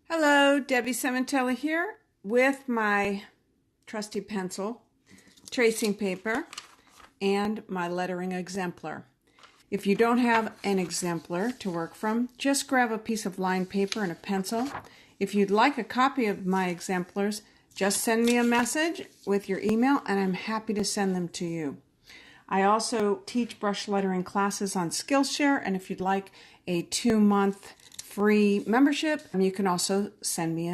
Hello, Debi Sementelli here with my trusty pencil, tracing paper, and my lettering exemplar. If you don't have an exemplar to work from, just grab a piece of lined paper and a pencil. If you'd like a copy of my exemplars, just send me a message with your email and I'm happy to send them to you. I also teach brush lettering classes on Skillshare, and if you'd like a 2-month free membership, you can also send me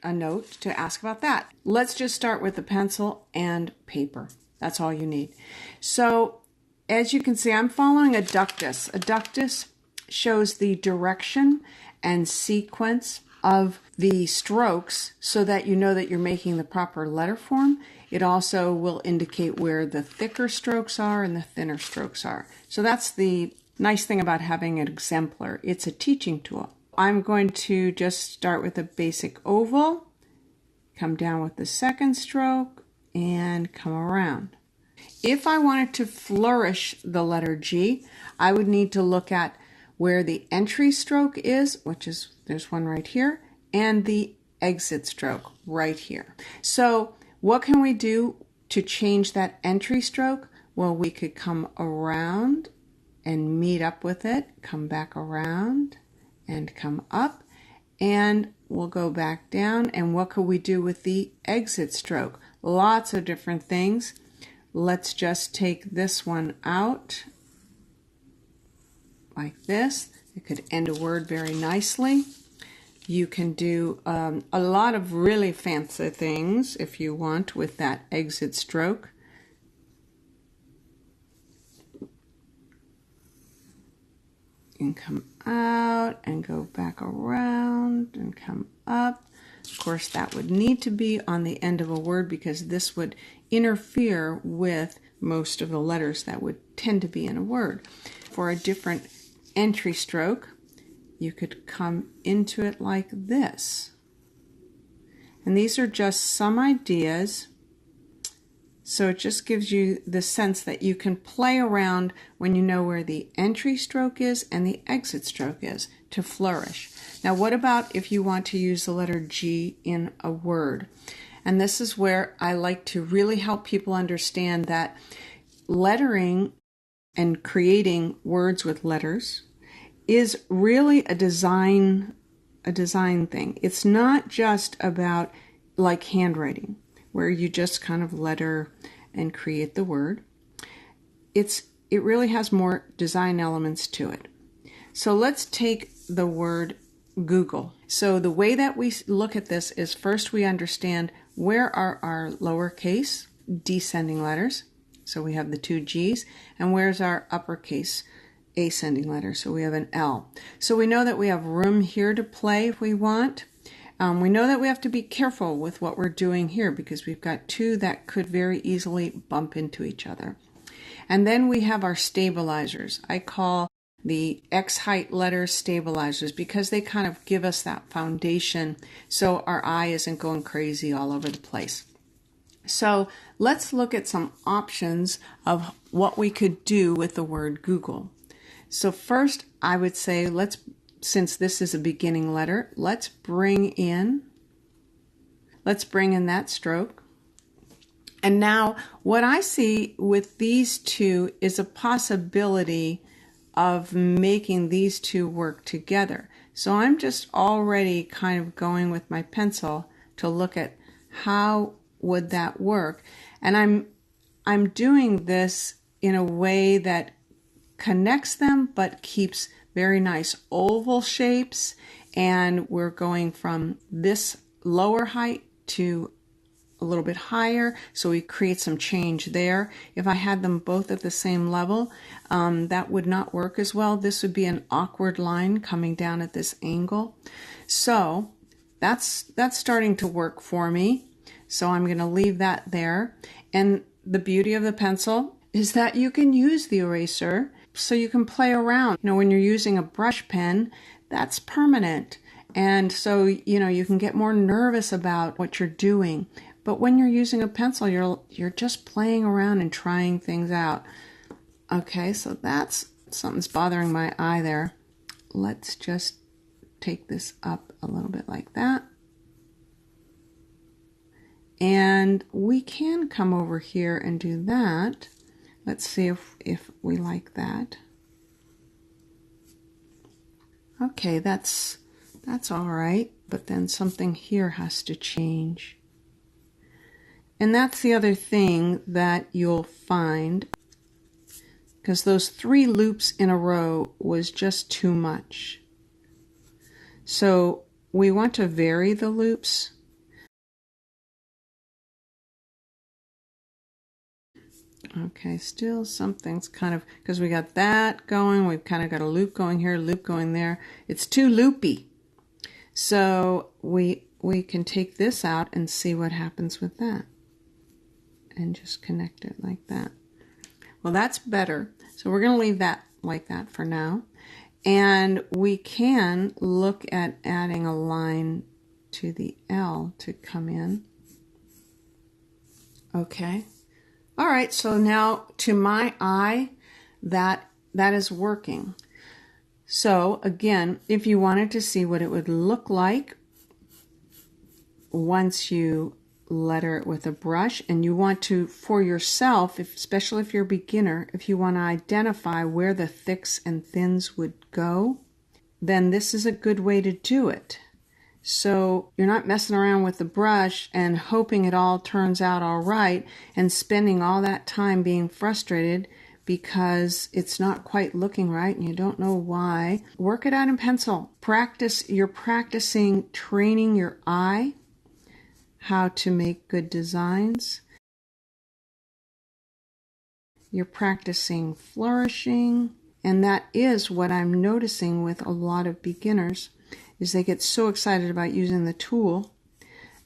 a note to ask about that. Let's just start with the pencil and paper. That's all you need. So as you can see, I'm following a ductus. A ductus shows the direction and sequence of the strokes so that you know that you're making the proper letter form. It also will indicate where the thicker strokes are and the thinner strokes are. So that's the nice thing about having an exemplar. It's a teaching tool. I'm going to just start with a basic oval, come down with the second stroke, and come around. If I wanted to flourish the letter G, I would need to look at where the entry stroke is, which is, there's one right here, and the exit stroke right here. So what can we do to change that entry stroke? Well, we could come around and meet up with it, come back around and come up, and we'll go back down. And what could we do with the exit stroke? Lots of different things. Let's just take this one out like this. It could end a word very nicely. You can do a lot of really fancy things if you want with that exit stroke. You can come out and go back around and come up. Of course, that would need to be on the end of a word because this would interfere with most of the letters that would tend to be in a word. For a different entry stroke, you could come into it like this. And these are just some ideas. So it just gives you the sense that you can play around when you know where the entry stroke is and the exit stroke is to flourish. Now, what about if you want to use the letter G in a word? And this is where I like to really help people understand that lettering and creating words with letters is really a design thing. It's not just about like handwriting, where you just kind of letter and create the word. It really has more design elements to it. So let's take the word Google. So the way that we look at this is first we understand where are our lowercase descending letters. So we have the 2 G's, and where's our uppercase ascending letter? So we have an L. So we know that we have room here to play if we want. We know that we have to be careful with what we're doing here because we've got 2 that could very easily bump into each other. And then we have our stabilizers. I call the X height letters stabilizers because they kind of give us that foundation so our eye isn't going crazy all over the place. So let's look at some options of what we could do with the word Google. So first I would say since this is a beginning letter, let's bring in that stroke. And now what I see with these 2 is a possibility of making these 2 work together. So I'm just already kind of going with my pencil to look at how would that work. And I'm doing this in a way that connects them but keeps very nice oval shapes, and we're going from this lower height to a little bit higher, so we create some change there. If I had them both at the same level, that would not work as well. This would be an awkward line coming down at this angle. So that's starting to work for me. So I'm going to leave that there. And the beauty of the pencil is that you can use the eraser so you can play around. You know, when you're using a brush pen, that's permanent. And so, you can get more nervous about what you're doing. But when you're using a pencil, you're just playing around and trying things out. Okay, so something's bothering my eye there. Let's just take this up a little bit like that. And we can come over here and do that. Let's see if we like that. Okay, that's all right, but then something here has to change. And that's the other thing that you'll find, because those 3 loops in a row was just too much. So we want to vary the loops. Okay, still something's kind of, because we got that going, we've kind of got a loop going here, loop going there. It's too loopy. So we can take this out and see what happens with that. And just connect it like that. Well, that's better. So we're going to leave that like that for now. And we can look at adding a line to the L to come in. Okay. All right, so now to my eye, that is working. So again, if you wanted to see what it would look like once you letter it with a brush, and you want to, for yourself, especially if you're a beginner, if you want to identify where the thicks and thins would go, then this is a good way to do it. So you're not messing around with the brush and hoping it all turns out all right and spending all that time being frustrated because it's not quite looking right and you don't know why. Work it out in pencil. Practice. You're practicing training your eye how to make good designs. You're practicing flourishing, and that is what I'm noticing with a lot of beginners. Is they get so excited about using the tool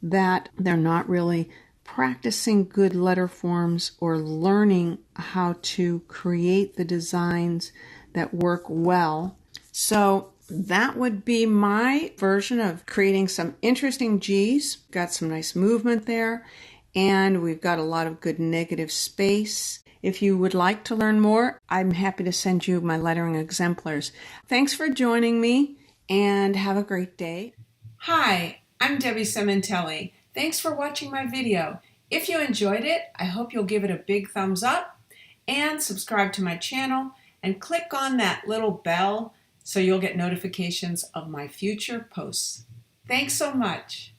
that they're not really practicing good letter forms or learning how to create the designs that work well. So that would be my version of creating some interesting G's. Got some nice movement there, and we've got a lot of good negative space. If you would like to learn more, I'm happy to send you my lettering exemplars. Thanks for joining me, and have a great day. Hi, I'm Debi Sementelli. Thanks for watching my video. If you enjoyed it, I hope you'll give it a big thumbs up and subscribe to my channel and click on that little bell so you'll get notifications of my future posts. Thanks so much.